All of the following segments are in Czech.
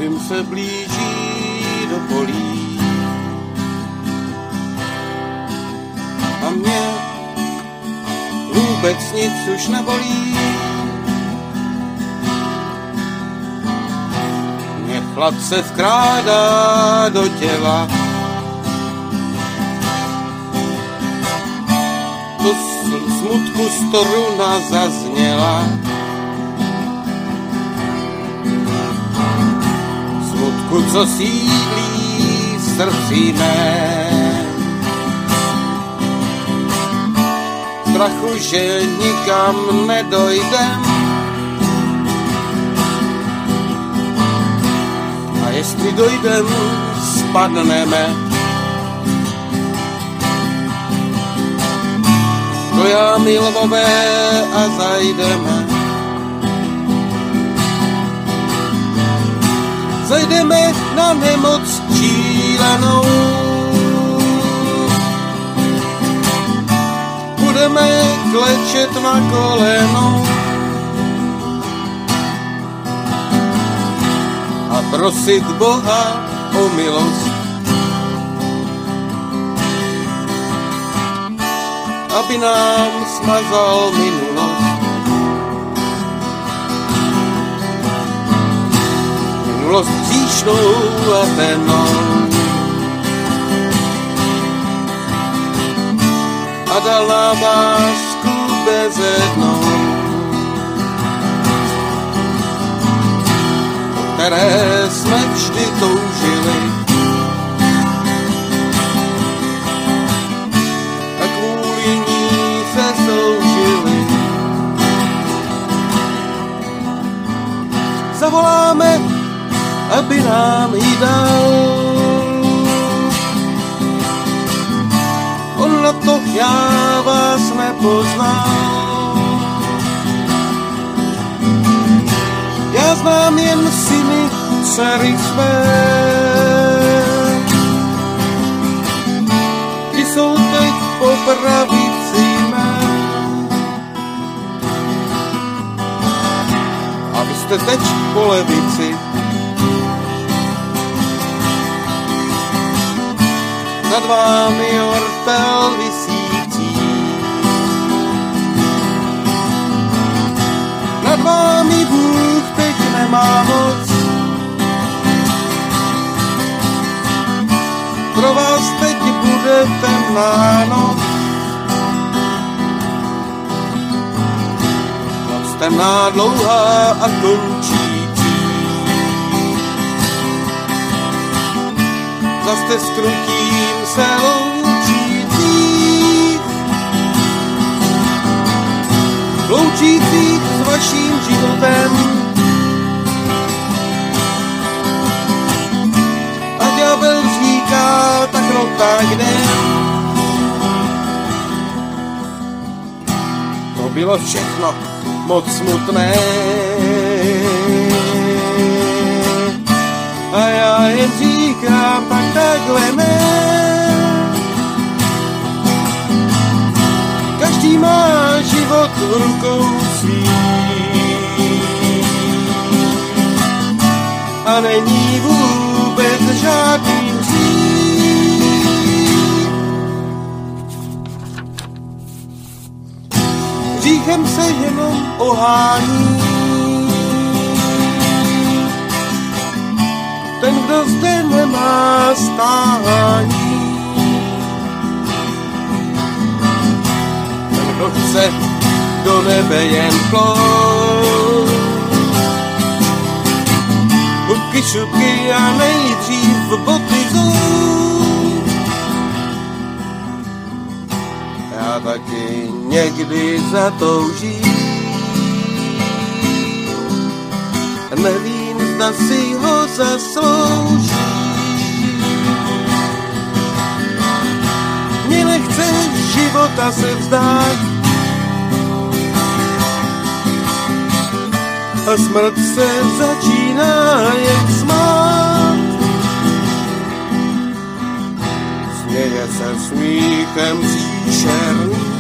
dym se blíží do polí. A mě vůbec nic už nebolí. Mě chlad se vkrádá do těla. Do smutku struna zazněla. Smutku, co sídlí v srdci mé. Strachu, že nikam nedojdem. A jestli dojdem, spadneme. Do jámy lvové a zajdeme. Zajdeme na nemoc šílenou. Budeme klečet na kolenou a prosit Boha o milost, aby nám smazal minulost. Minulost příšnou a temnou. A dal nám lásku bezednou, po které jsme vždy toužili. A kvůli ní se soužili. Zavoláme, aby nám ji dal. On na to, já vás nepoznal. Já znám jen syny, dcery své. Ti jsou teď po pravici mé. A vy jste teď po levici. Nad vámi ortel visící. Nad vámi Bůh teď nemá moc. Pro vás teď bude temná noc. Noc temná, dlouhá a končící. Zaste skrutím se loučících s vaším životem. A ďábel vzniká tak rok, tak den. To bylo všechno moc smutné. A já jen říkám, tak takhle ne. Každý má život v rukou svých a není vůbec žádný hřích. Hříchem se jenom ohání ten, kdo zde nemá stání. Ten, kdo chce do nebe jen plout. Hubky, šupky a nejdřív boty zům. Já taky někdy zatoužím. Nevím, zda si ho zaslouží. Mě nechce života se vzdát a smrt se začíná jen smát. Směje se smíchem příšerným,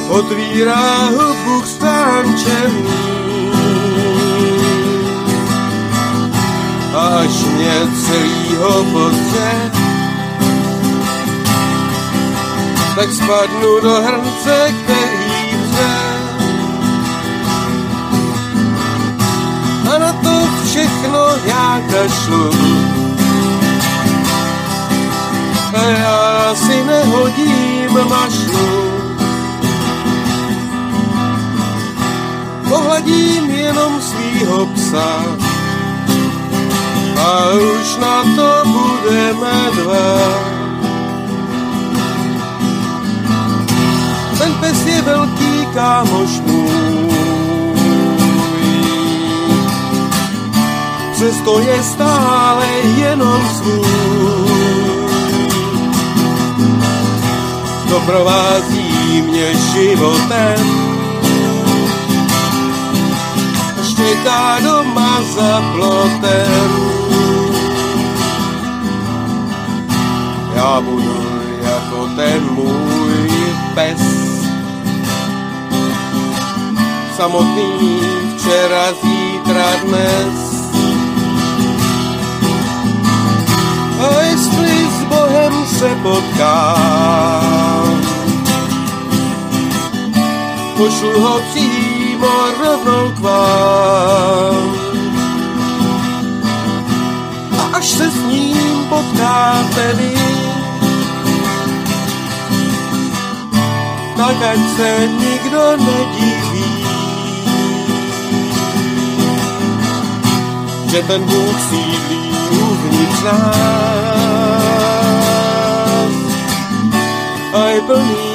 otvírá ho Bůh stán černý. až mě celýho podře, tak spadnu do hrnce, který vře. A na to všechno já kašlu, a já si nehodím mašlu. Pohladím jenom svýho psa a už na to budeme dva. Ten pes je velký kámoš můj, přesto je stále jenom svůj. Doprovází mě životem, čeká doma za plotem. Já budu jako ten můj pes, samotný včera, zítra, dnes. A jestli s Bohem se potkám, pošlu ho přímo rovnou k vám. A až se s ním potkáte vy, tak ať se nikdo nediví, že ten Bůh sídlí uvnitř nás a je plný